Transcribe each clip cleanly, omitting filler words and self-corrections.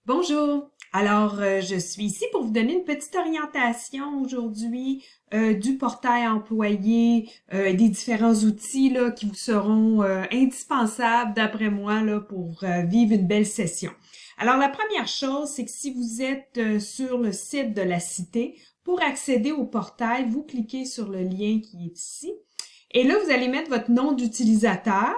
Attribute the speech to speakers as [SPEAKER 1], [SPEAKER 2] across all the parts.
[SPEAKER 1] Bonjour. Alors, je suis ici pour vous donner une petite orientation aujourd'hui du portail employé, des différents outils là, qui vous seront indispensables d'après moi là, pour vivre une belle session. Alors, la première chose, c'est que si vous êtes sur le site de la Cité, pour accéder au portail, vous cliquez sur le lien qui est ici. Et là, vous allez mettre votre nom d'utilisateur.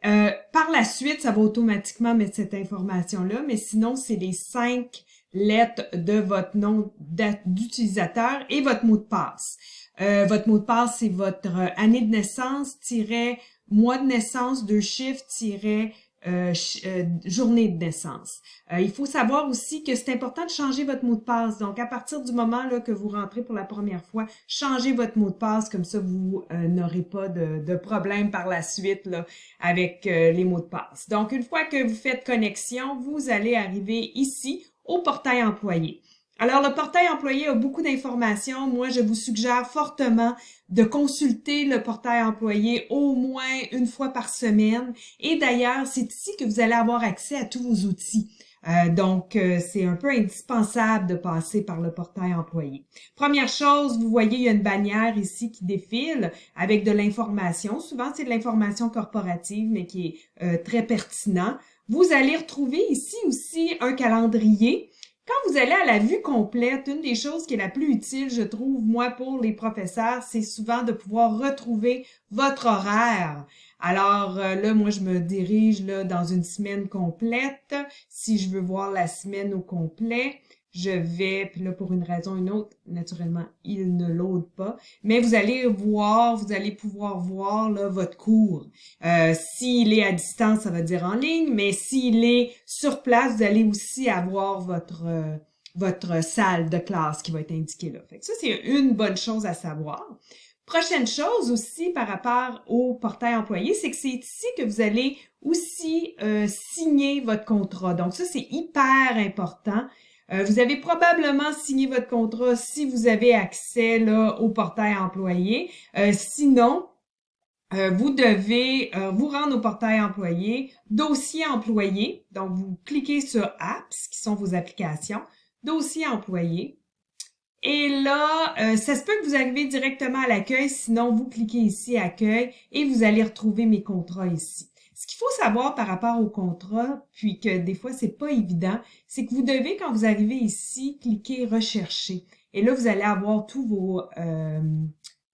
[SPEAKER 1] Par la suite, ça va automatiquement mettre cette information-là, mais sinon, c'est les 5 lettres de votre nom d'utilisateur et votre mot de passe. Votre mot de passe, c'est votre année de naissance, mois de naissance, 2 chiffres, journée de naissance. Il faut savoir aussi que c'est important de changer votre mot de passe. Donc, à partir du moment là, que vous rentrez pour la première fois, changez votre mot de passe, comme ça vous n'aurez pas de problème par la suite là, avec les mots de passe. Donc, une fois que vous faites connexion, vous allez arriver ici au portail employé. Alors, le portail employé a beaucoup d'informations. Moi, je vous suggère fortement de consulter le portail employé au moins une fois par semaine. Et d'ailleurs, c'est ici que vous allez avoir accès à tous vos outils. Donc, c'est un peu indispensable de passer par le portail employé. Première chose, vous voyez, il y a une bannière ici qui défile avec de l'information. Souvent, c'est de l'information corporative, mais qui est très pertinent. Vous allez retrouver ici aussi un calendrier. Quand vous allez à la vue complète, une des choses qui est la plus utile, je trouve, moi, pour les professeurs, c'est souvent de pouvoir retrouver votre horaire. Alors là, moi, je me dirige là dans une semaine complète. Si je veux voir la semaine au complet, je vais, puis là, pour une raison ou une autre, naturellement, il ne load pas, mais vous allez pouvoir voir là, votre cours. S'il est à distance, ça va dire en ligne, mais s'il est sur place, vous allez aussi avoir votre salle de classe qui va être indiquée là. Fait que ça, c'est une bonne chose à savoir. Prochaine chose aussi par rapport au portail employé, c'est que c'est ici que vous allez aussi signer votre contrat. Donc ça, c'est hyper important. Vous avez probablement signé votre contrat si vous avez accès là, au portail employé. Sinon, vous devez vous rendre au portail employé, dossier employé. Donc, vous cliquez sur Apps, qui sont vos applications, dossier employé. Et là, ça se peut que vous arrivez directement à l'accueil, sinon vous cliquez ici Accueil et vous allez retrouver mes contrats ici. Ce qu'il faut savoir par rapport aux contrats, puis que des fois c'est pas évident, c'est que vous devez, quand vous arrivez ici, cliquer Rechercher. Et là, vous allez avoir tous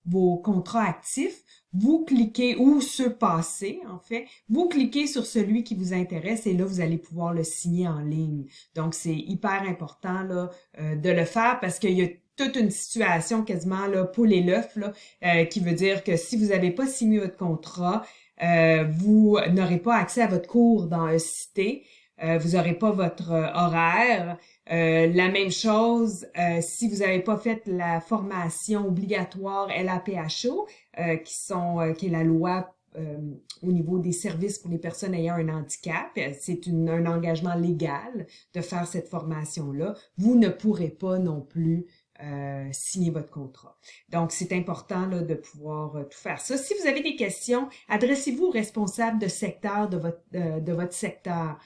[SPEAKER 1] vos contrats actifs. Vous cliquez, ou ceux passés en fait, vous cliquez sur celui qui vous intéresse et là, vous allez pouvoir le signer en ligne. Donc, c'est hyper important là, de le faire parce qu'il y a toute une situation quasiment là, poule et l'œuf, là, qui veut dire que si vous n'avez pas signé votre contrat, vous n'aurez pas accès à votre cours dans un cité. Vous n'aurez pas votre horaire. La même chose si vous n'avez pas fait la formation obligatoire LAPHO, qui est la loi au niveau des services pour les personnes ayant un handicap. C'est un engagement légal de faire cette formation-là. Vous ne pourrez pas non plus signer votre contrat. Donc, c'est important là, de pouvoir tout faire ça. Si vous avez des questions, adressez-vous au responsable de secteur de votre secteur.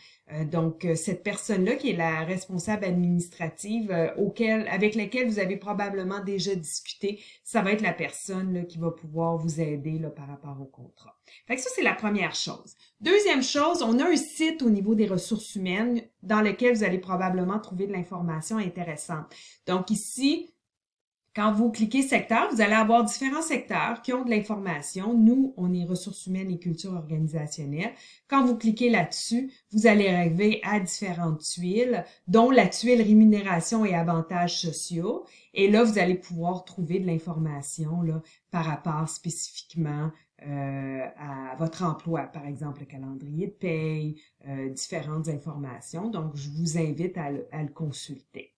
[SPEAKER 1] Donc, cette personne-là qui est la responsable administrative avec laquelle vous avez probablement déjà discuté, ça va être la personne là, qui va pouvoir vous aider là, par rapport au contrat. Fait que ça, c'est la première chose. Deuxième chose, on a un site au niveau des ressources humaines dans lequel vous allez probablement trouver de l'information intéressante. Donc ici, quand vous cliquez secteur, vous allez avoir différents secteurs qui ont de l'information. Nous, on est ressources humaines et culture organisationnelle. Quand vous cliquez là-dessus, vous allez arriver à différentes tuiles, dont la tuile rémunération et avantages sociaux. Et là, vous allez pouvoir trouver de l'information là, par rapport spécifiquement à votre emploi, par exemple le calendrier de paye, différentes informations. Donc, je vous invite à le consulter.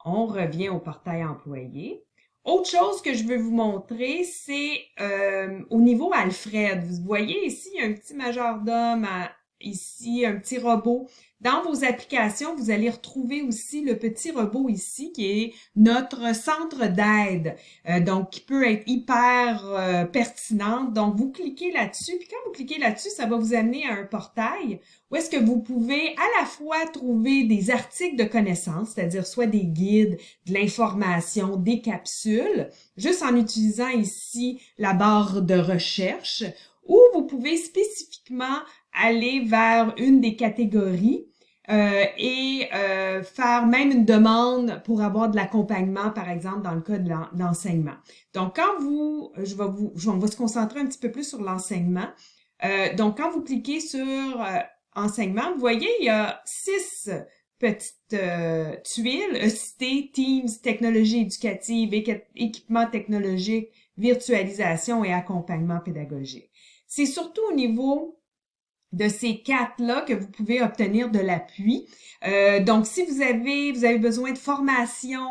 [SPEAKER 1] On revient au portail employé. Autre chose que je veux vous montrer, c'est au niveau Alfred. Vous voyez ici, il y a un petit majordome, ici un petit robot. Dans vos applications, vous allez retrouver aussi le petit robot ici qui est notre centre d'aide, donc qui peut être hyper pertinent. Donc, vous cliquez là-dessus, puis quand vous cliquez là-dessus, ça va vous amener à un portail où est-ce que vous pouvez à la fois trouver des articles de connaissances, c'est-à-dire soit des guides, de l'information, des capsules, juste en utilisant ici la barre de recherche, ou vous pouvez spécifiquement aller vers une des catégories et faire même une demande pour avoir de l'accompagnement, par exemple, dans le cas de l'enseignement. Donc, quand on va se concentrer un petit peu plus sur l'enseignement. Donc, quand vous cliquez sur enseignement, vous voyez, il y a 6 petites tuiles, cité, Teams, technologie éducative, équipement technologique, virtualisation et accompagnement pédagogique. C'est surtout au niveau de ces 4-là que vous pouvez obtenir de l'appui. Donc, si vous avez besoin de formation,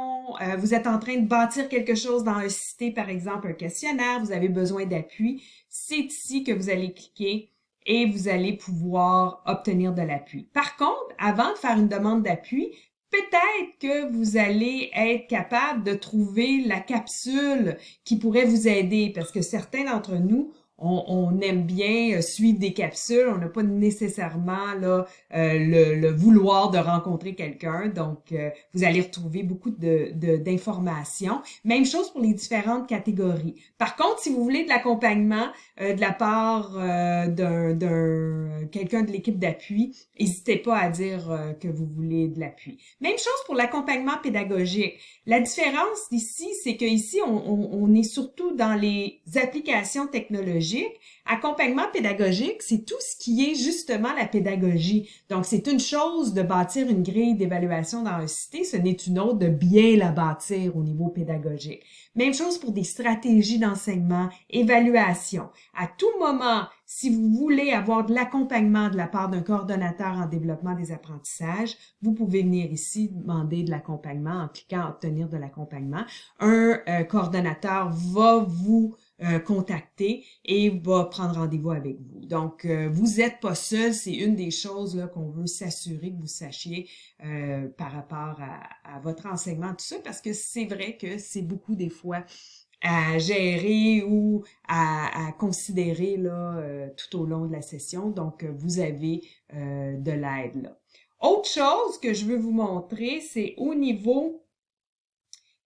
[SPEAKER 1] vous êtes en train de bâtir quelque chose dans un cité, par exemple un questionnaire, vous avez besoin d'appui, c'est ici que vous allez cliquer et vous allez pouvoir obtenir de l'appui. Par contre, avant de faire une demande d'appui, peut-être que vous allez être capable de trouver la capsule qui pourrait vous aider parce que certains d'entre nous, on aime bien suivre des capsules, on n'a pas nécessairement là le vouloir de rencontrer quelqu'un, donc vous allez retrouver beaucoup d'informations. Même chose pour les différentes catégories. Par contre, si vous voulez de l'accompagnement de la part d'un quelqu'un de l'équipe d'appui, n'hésitez pas à dire que vous voulez de l'appui. Même chose pour l'accompagnement pédagogique. La différence ici, c'est que ici on est surtout dans les applications technologiques. Accompagnement pédagogique, c'est tout ce qui est justement la pédagogie. Donc, c'est une chose de bâtir une grille d'évaluation dans un cité, ce n'est une autre de bien la bâtir au niveau pédagogique. Même chose pour des stratégies d'enseignement, évaluation. À tout moment, si vous voulez avoir de l'accompagnement de la part d'un coordonnateur en développement des apprentissages, vous pouvez venir ici demander de l'accompagnement en cliquant « Obtenir de l'accompagnement ». Un coordonnateur va vous contacter et va prendre rendez-vous avec vous. Donc, vous n'êtes pas seul, c'est une des choses là qu'on veut s'assurer que vous sachiez par rapport à votre enseignement, tout ça, parce que c'est vrai que c'est beaucoup des fois à gérer ou à considérer là tout au long de la session. Donc, vous avez de l'aide là. Autre chose que je veux vous montrer, c'est au niveau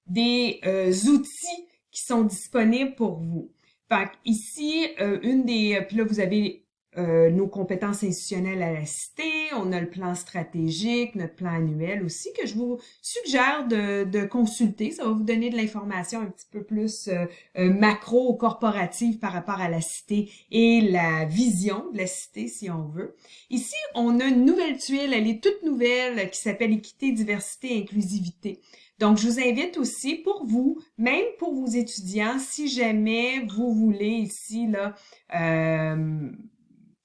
[SPEAKER 1] des outils qui sont disponibles pour vous. Fait ici, puis là, vous avez nos compétences institutionnelles à la cité, on a le plan stratégique, notre plan annuel aussi, que je vous suggère de consulter. Ça va vous donner de l'information un petit peu plus macro, corporative par rapport à la cité et la vision de la cité, si on veut. Ici, on a une nouvelle tuile, elle est toute nouvelle, qui s'appelle Équité, diversité, inclusivité. Donc, je vous invite aussi pour vous, même pour vos étudiants, si jamais vous voulez ici là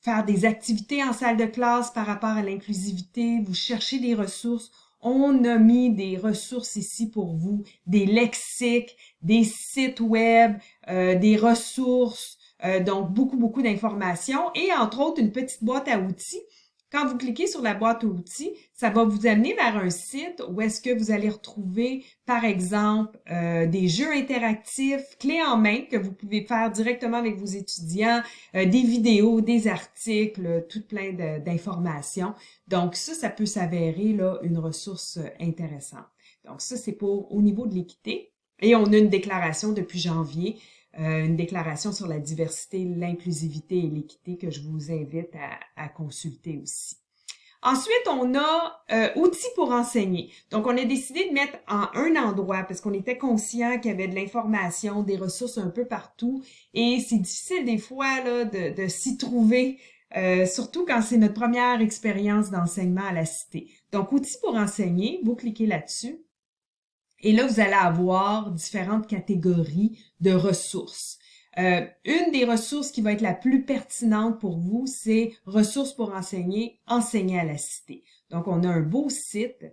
[SPEAKER 1] faire des activités en salle de classe par rapport à l'inclusivité, vous cherchez des ressources, on a mis des ressources ici pour vous, des lexiques, des sites web, des ressources, donc beaucoup d'informations et entre autres une petite boîte à outils. Quand vous cliquez sur la boîte à outils, ça va vous amener vers un site où est-ce que vous allez retrouver, par exemple, des jeux interactifs, clés en main que vous pouvez faire directement avec vos étudiants, des vidéos, des articles, tout plein d'informations. Donc ça peut s'avérer là une ressource intéressante. Donc ça, c'est pour au niveau de l'équité. Et on a une déclaration depuis janvier, une déclaration sur la diversité, l'inclusivité et l'équité que je vous invite à consulter aussi. Ensuite, on a outils pour enseigner. Donc, on a décidé de mettre en un endroit parce qu'on était conscient qu'il y avait de l'information, des ressources un peu partout et c'est difficile des fois là, de s'y trouver, surtout quand c'est notre première expérience d'enseignement à la cité. Donc, outils pour enseigner, vous cliquez là-dessus. Et là, vous allez avoir différentes catégories de ressources. Une des ressources qui va être la plus pertinente pour vous, c'est ressources pour enseigner, enseigner à la cité. Donc, on a un beau site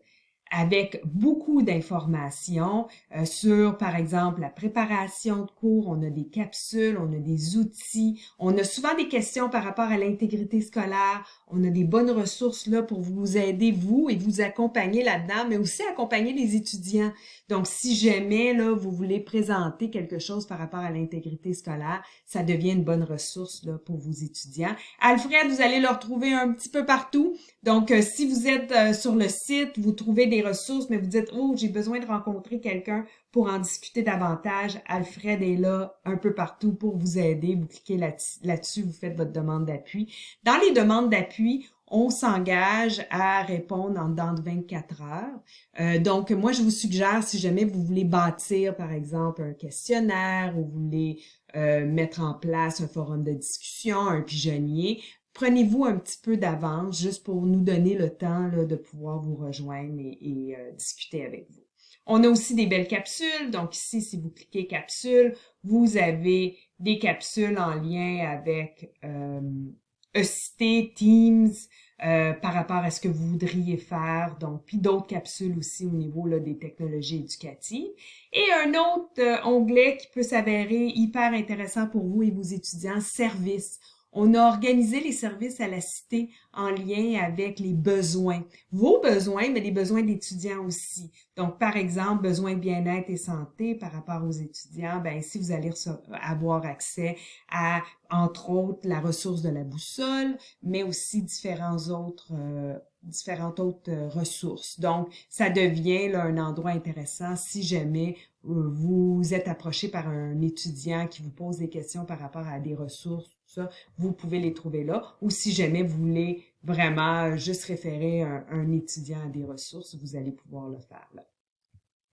[SPEAKER 1] avec beaucoup d'informations sur, par exemple, la préparation de cours. On a des capsules, on a des outils, on a souvent des questions par rapport à l'intégrité scolaire. On a des bonnes ressources là pour vous aider, vous, et vous accompagner là-dedans, mais aussi accompagner les étudiants. Donc, si jamais là, vous voulez présenter quelque chose par rapport à l'intégrité scolaire, ça devient une bonne ressource là, pour vos étudiants. Alfred, vous allez le retrouver un petit peu partout. Donc, si vous êtes sur le site, vous trouvez des ressources, mais vous dites « Oh, j'ai besoin de rencontrer quelqu'un pour en discuter davantage », Alfred est là un peu partout pour vous aider. Vous cliquez là-dessus, vous faites votre demande d'appui. Dans les demandes d'appui, on s'engage à répondre en dedans de 24 heures. Donc, moi, je vous suggère, si jamais vous voulez bâtir, par exemple, un questionnaire ou vous voulez mettre en place un forum de discussion, un pigeonnier, prenez-vous un petit peu d'avance juste pour nous donner le temps là, de pouvoir vous rejoindre et discuter avec vous. On a aussi des belles capsules. Donc ici, si vous cliquez capsules, vous avez des capsules en lien avec ECT, Teams, par rapport à ce que vous voudriez faire. Donc, puis d'autres capsules aussi au niveau là, des technologies éducatives. Et un autre onglet qui peut s'avérer hyper intéressant pour vous et vos étudiants, services. On a organisé les services à la cité en lien avec les besoins. Vos besoins, mais les besoins d'étudiants aussi. Donc, par exemple, besoins de bien-être et santé par rapport aux étudiants, ben ici, vous allez avoir accès à, entre autres, la ressource de la boussole, mais aussi différentes autres ressources. Donc, ça devient là, un endroit intéressant si jamais vous êtes approché par un étudiant qui vous pose des questions par rapport à des ressources, tout ça, vous pouvez les trouver là. Ou si jamais vous voulez vraiment juste référer un étudiant à des ressources, vous allez pouvoir le faire là.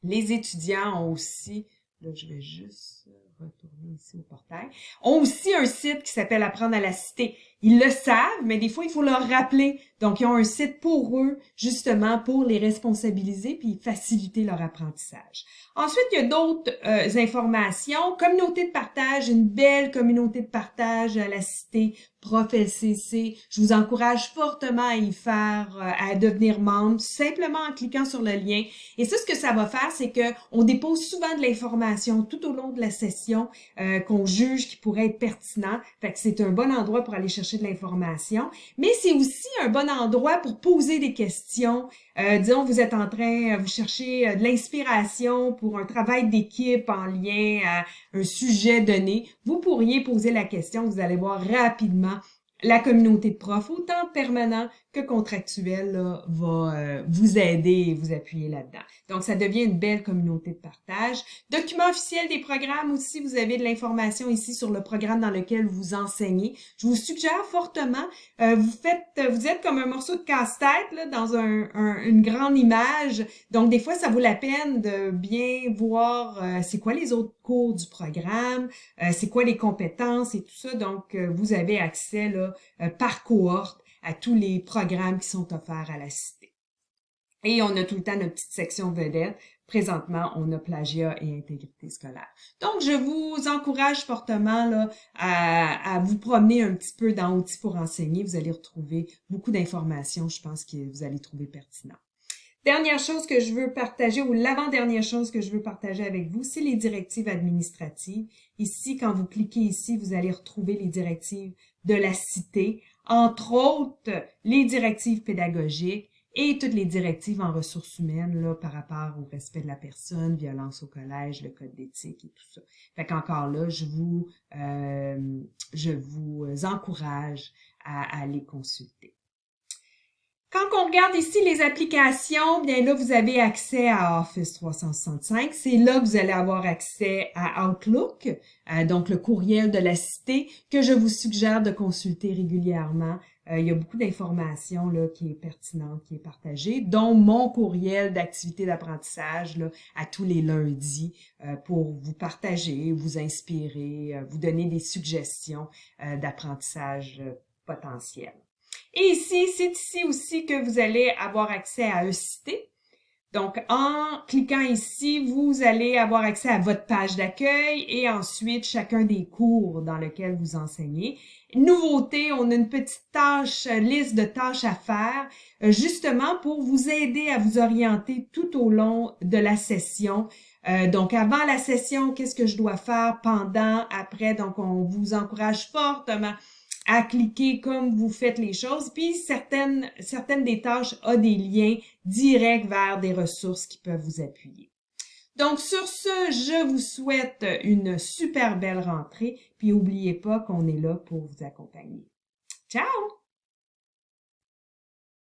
[SPEAKER 1] Les étudiants ont aussi, là je vais juste retourner ici au portail, ont aussi un site qui s'appelle Apprendre à la cité. Ils le savent, mais des fois, il faut leur rappeler. Donc, ils ont un site pour eux, justement, pour les responsabiliser puis faciliter leur apprentissage. Ensuite, il y a d'autres informations. Communauté de partage, une belle communauté de partage à la cité, Prof LCC. Je vous encourage fortement à y faire, à devenir membre, simplement en cliquant sur le lien. Et ça, ce que ça va faire, c'est que on dépose souvent de l'information tout au long de la session qu'on juge qui pourrait être pertinent. Fait que c'est un bon endroit pour aller chercher de l'information. Mais c'est aussi un bon endroit pour poser des questions. Disons, vous êtes en train, vous cherchez de l'inspiration pour un travail d'équipe en lien à un sujet donné. Vous pourriez poser la question, vous allez voir rapidement la communauté de profs, autant permanent que contractuel, là, va vous aider et vous appuyer là-dedans. Donc, ça devient une belle communauté de partage. Document officiel des programmes aussi, vous avez de l'information ici sur le programme dans lequel vous enseignez. Je vous suggère fortement, vous êtes comme un morceau de casse-tête là, dans une grande image. Donc, des fois, ça vaut la peine de bien voir c'est quoi les autres cours du programme, c'est quoi les compétences et tout ça. Donc, vous avez accès là, par cohorte à tous les programmes qui sont offerts à la cité. Et on a tout le temps notre petite section vedette. Présentement, on a plagiat et intégrité scolaire. Donc, je vous encourage fortement là, à vous promener un petit peu dans Outils pour enseigner. Vous allez retrouver beaucoup d'informations, je pense que vous allez trouver pertinent. Dernière chose que je veux partager, ou l'avant-dernière chose que je veux partager avec vous, c'est les directives administratives. Ici, quand vous cliquez ici, vous allez retrouver les directives de la cité, entre autres les directives pédagogiques et toutes les directives en ressources humaines là, par rapport au respect de la personne, violence au collège, le code d'éthique et tout ça. Fait qu'encore là, je vous encourage à les consulter. Quand on regarde ici les applications, bien là, vous avez accès à Office 365. C'est là que vous allez avoir accès à Outlook, donc le courriel de la cité, que je vous suggère de consulter régulièrement. Il y a beaucoup d'informations là qui est pertinente, qui est partagée, dont mon courriel d'activité d'apprentissage là à tous les lundis pour vous partager, vous inspirer, vous donner des suggestions d'apprentissage potentiel. Et ici, c'est ici aussi que vous allez avoir accès à ECT. Donc, en cliquant ici, vous allez avoir accès à votre page d'accueil et ensuite chacun des cours dans lesquels vous enseignez. Nouveauté, on a une petite liste de tâches à faire, justement pour vous aider à vous orienter tout au long de la session. Donc, avant la session, qu'est-ce que je dois faire? Pendant, après, donc on vous encourage fortement à cliquer comme vous faites les choses. Puis certaines des tâches ont des liens directs vers des ressources qui peuvent vous appuyer. Donc sur ce, je vous souhaite une super belle rentrée. Puis n'oubliez pas qu'on est là pour vous accompagner. Ciao!